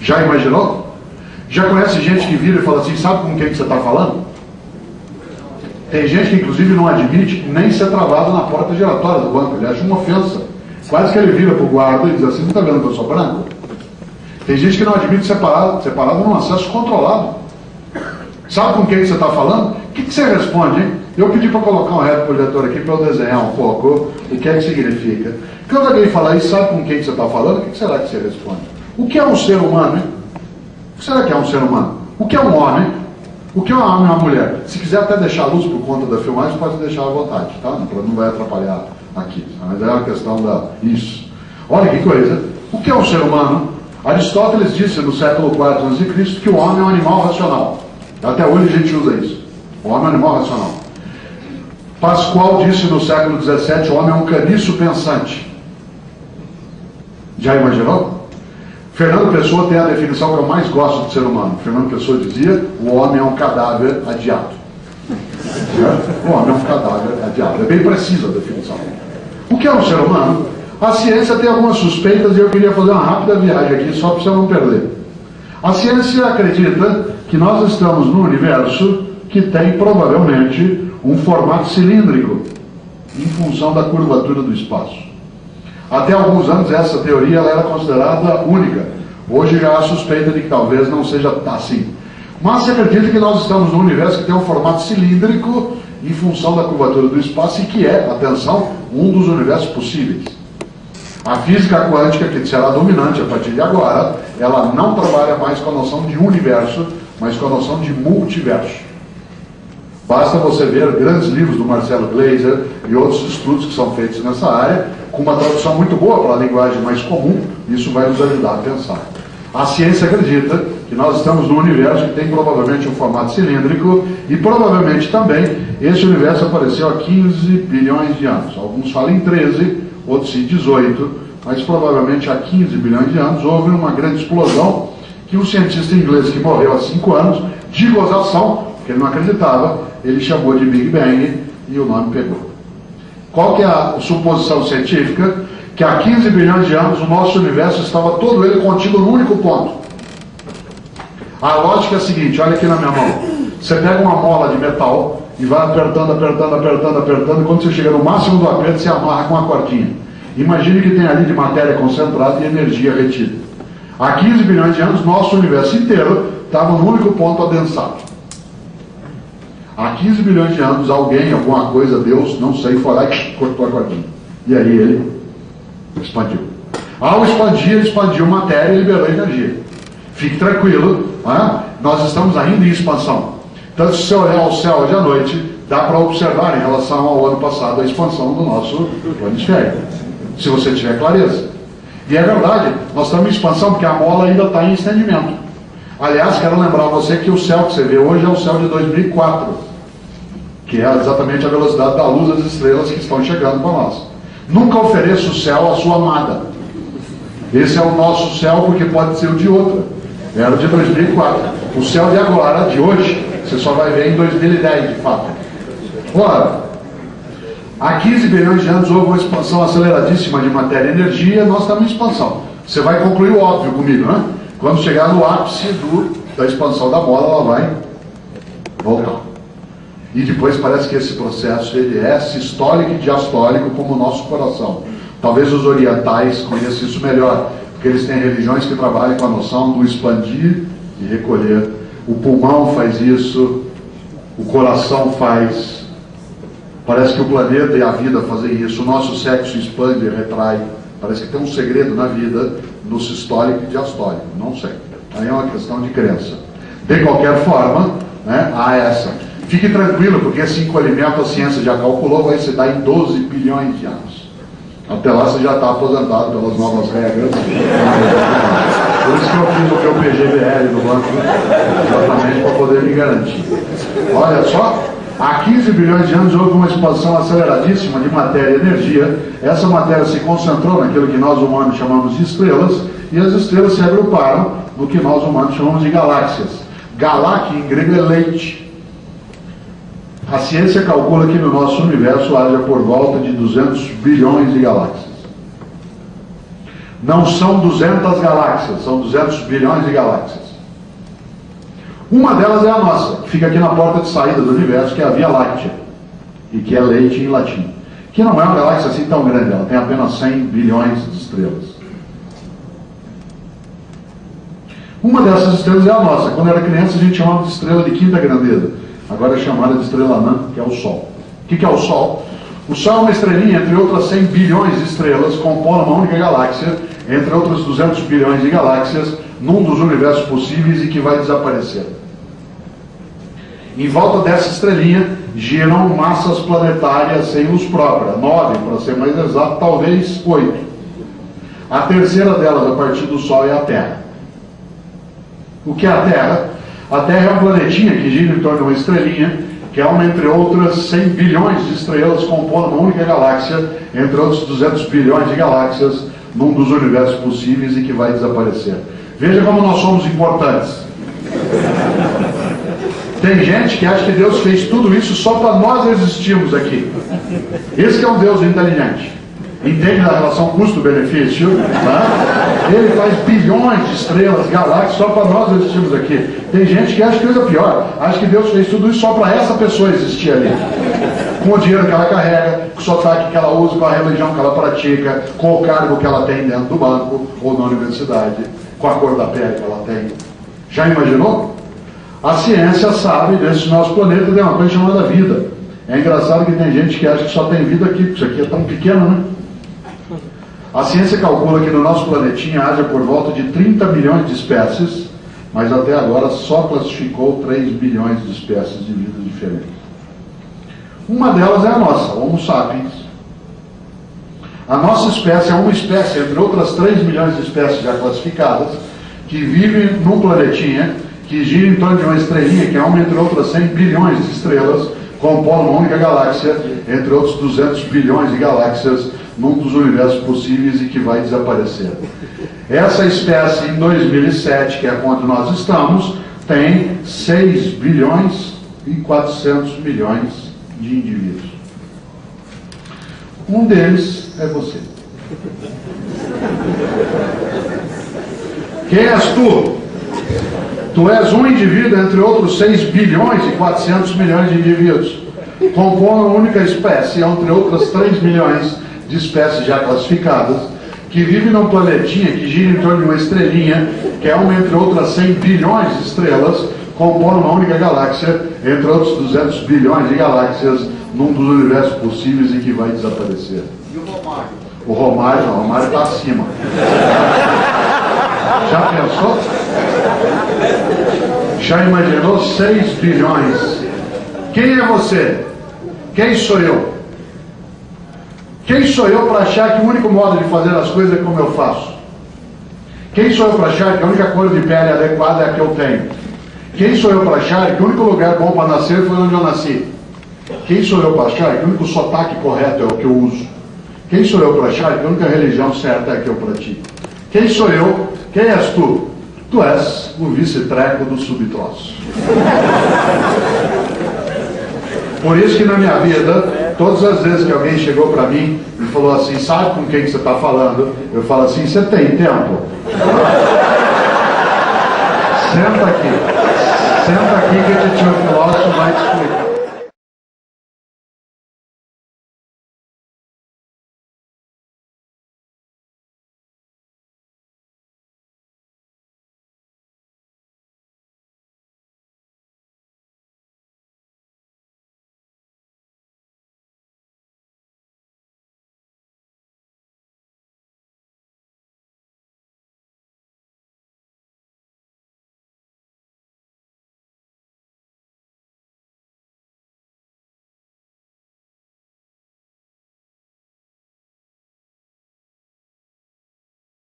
Já imaginou? Já conhece gente que vira e fala assim, sabe com quem que você está falando? Tem gente que inclusive não admite nem ser travado na porta giratória do banco, ele acha uma ofensa. Quase que ele vira para o guarda e diz assim, não está vendo que eu sou branco? Tem gente que não admite ser parado num acesso controlado. Sabe com quem que você está falando? O que você responde, hein? Eu pedi para colocar um reto projetor aqui para eu desenhar um pouco o que é que significa. Quando alguém falar isso, sabe com quem que você está falando? O que será que você responde? O que é um ser humano, hein? O que será que é um ser humano? O que é um homem? O que é um homem e uma mulher? Se quiser até deixar a luz por conta da filmagem, pode deixar à vontade, tá? Não vai atrapalhar aqui. Mas é uma questão da... Isso. Olha que coisa. O que é um ser humano? Aristóteles disse no século IV a.C. que o homem é um animal racional. Até hoje a gente usa isso. O homem é um animal racional. Pascoal disse no século XVII, o homem é um caniço pensante. Já imaginou? Fernando Pessoa tem a definição que eu mais gosto de ser humano. Fernando Pessoa dizia, o homem é um cadáver adiado. O homem é um cadáver adiado. É bem precisa a definição. O que é um ser humano? A ciência tem algumas suspeitas e eu queria fazer uma rápida viagem aqui só para você não perder. A ciência acredita que nós estamos num universo que tem provavelmente um formato cilíndrico em função da curvatura do espaço. Até alguns anos essa teoria ela era considerada única. Hoje já há suspeita de que talvez não seja assim. Mas se acredita que nós estamos num universo que tem um formato cilíndrico em função da curvatura do espaço e que é, atenção, um dos universos possíveis. A física quântica, que será dominante a partir de agora, ela não trabalha mais com a noção de universo, mas com a noção de multiverso. Basta você ver grandes livros do Marcelo Gleiser e outros estudos que são feitos nessa área, com uma tradução muito boa para a linguagem mais comum, isso vai nos ajudar a pensar. A ciência acredita que nós estamos num universo que tem provavelmente um formato cilíndrico e provavelmente também esse universo apareceu há 15 bilhões de anos. Alguns falam em 13, outros em 18, mas provavelmente há 15 bilhões de anos houve uma grande explosão que um cientista inglês que morreu há 5 anos, de gozação, porque ele não acreditava, ele chamou de Big Bang e o nome pegou. Qual que é a suposição científica? Que há 15 bilhões de anos o nosso universo estava todo ele contido num único ponto. A lógica é a seguinte, olha aqui na minha mão. Você pega uma mola de metal e vai apertando, apertando, apertando, apertando, e quando você chega no máximo do aperto, você amarra com uma cordinha. Imagine que tem ali de matéria concentrada e energia retida. Há 15 bilhões de anos, nosso universo inteiro estava num único ponto adensado. Há 15 bilhões de anos, alguém, alguma coisa, Deus, não sei, foi lá e cortou a cordinha. E aí ele expandiu. Ao expandir, ele expandiu matéria e liberou energia. Fique tranquilo, nós estamos ainda em expansão. Então, se você olhar ao céu hoje à noite, dá para observar em relação ao ano passado a expansão do nosso planisfério. Se você tiver clareza. E é verdade, nós estamos em expansão porque a mola ainda está em estendimento. Aliás, quero lembrar você que o céu que você vê hoje é o céu de 2004, que é exatamente a velocidade da luz das estrelas que estão chegando para nós. Nunca ofereça o céu à sua amada. Esse é o nosso céu porque pode ser o de outra. Era o de 2004. O céu de agora, de hoje, você só vai ver em 2010, de fato. Ora, há 15 bilhões de anos houve uma expansão aceleradíssima de matéria e energia, nós estamos em expansão. Você vai concluir o óbvio comigo, né? Quando chegar no ápice da expansão da bola, ela vai voltar. E depois parece que esse processo ele é sistólico e diastólico como o nosso coração. Talvez os orientais conheçam isso melhor, porque eles têm religiões que trabalham com a noção do expandir e recolher. O pulmão faz isso, o coração faz. Parece que o planeta e a vida fazem isso. O nosso sexo expande e retrai. Parece que tem um segredo na vida no sistólico e diastólico. Não sei. Aí é uma questão de crença. De qualquer forma, há essa. Fique tranquilo, porque esse encolhimento a ciência já calculou, vai se dar em 12 bilhões de anos. Até lá você já está aposentado pelas novas regras. Por isso que eu fiz o meu PGBL no banco, exatamente para poder me garantir. Olha só, há 15 bilhões de anos houve uma expansão aceleradíssima de matéria e energia. Essa matéria se concentrou naquilo que nós humanos chamamos de estrelas, e as estrelas se agruparam no que nós humanos chamamos de galáxias. Galáxia em grego é leite. A ciência calcula que no nosso universo haja por volta de 200 bilhões de galáxias. Não são 200 galáxias, são 200 bilhões de galáxias. Uma delas é a nossa, que fica aqui na porta de saída do universo, que é a Via Láctea, e que é leite em latim. Que não é uma galáxia assim tão grande, ela tem apenas 100 bilhões de estrelas. Uma dessas estrelas é a nossa. Quando era criança a gente chamava de estrela de quinta grandeza. Agora é chamada de estrela anã, que é o Sol. O que é o Sol? O Sol é uma estrelinha, entre outras 100 bilhões de estrelas, compondo uma única galáxia, entre outras 200 bilhões de galáxias, num dos universos possíveis e que vai desaparecer. Em volta dessa estrelinha giram massas planetárias sem luz própria, 9, para ser mais exato, talvez 8. A terceira delas, a partir do Sol, é a Terra. O que é a Terra? A Terra é um planetinha que gira em torno de uma estrelinha, que é uma, entre outras, 100 bilhões de estrelas, compondo uma única galáxia, entre outros 200 bilhões de galáxias, num dos universos possíveis e que vai desaparecer. Veja como nós somos importantes. Tem gente que acha que Deus fez tudo isso só para nós existirmos aqui. Esse que é um Deus inteligente. Entende a relação custo-benefício? Tá? Ele faz bilhões de estrelas, galáxias, só para nós existirmos aqui. Tem gente que acha que coisa pior. Acha que Deus fez tudo isso só para essa pessoa existir ali. Com o dinheiro que ela carrega, com o sotaque que ela usa, com a religião que ela pratica, com o cargo que ela tem dentro do banco ou na universidade, com a cor da pele que ela tem. Já imaginou? A ciência sabe desse nosso planeta tem uma coisa chamada vida. É engraçado que tem gente que acha que só tem vida aqui, porque isso aqui é tão pequeno, né? A ciência calcula que no nosso planetinha haja por volta de 30 milhões de espécies, mas até agora só classificou 3 bilhões de espécies de vida diferentes. Uma delas é a nossa, Homo sapiens. A nossa espécie é uma espécie, entre outras 3 milhões de espécies já classificadas, que vive num planetinha que gira em torno de uma estrelinha, que é uma, entre outras 100 bilhões de estrelas, compondo uma única galáxia, entre outros 200 bilhões de galáxias, num dos universos possíveis e que vai desaparecer. Essa espécie, em 2007, que é onde nós estamos, tem 6 bilhões e 400 milhões de indivíduos. Um deles é você. Quem és tu? Tu és um indivíduo entre outros 6 bilhões e 400 milhões de indivíduos, compondo uma única espécie, entre outras 3 milhões de espécies já classificadas, que vive num planetinha que gira em torno de uma estrelinha, que é uma, entre outras 100 bilhões de estrelas, compondo uma única galáxia, entre outros 200 bilhões de galáxias, num dos universos possíveis e que vai desaparecer. E o Romário? O Romário não, o Romário está acima. Já pensou? Já imaginou 6 bilhões? Quem é você? Quem sou eu? Quem sou eu para achar que o único modo de fazer as coisas é como eu faço? Quem sou eu para achar que a única cor de pele adequada é a que eu tenho? Quem sou eu para achar que o único lugar bom para nascer foi onde eu nasci? Quem sou eu para achar que o único sotaque correto é o que eu uso? Quem sou eu para achar que a única religião certa é a que eu pratico? Quem sou eu? Quem és tu? Tu és o vice-treco do subtroço. Por isso que na minha vida, todas as vezes que alguém chegou para mim e falou assim, sabe com quem que você está falando? Eu falo assim, você tem tempo? Senta aqui que o tio filósofo vai te explicar.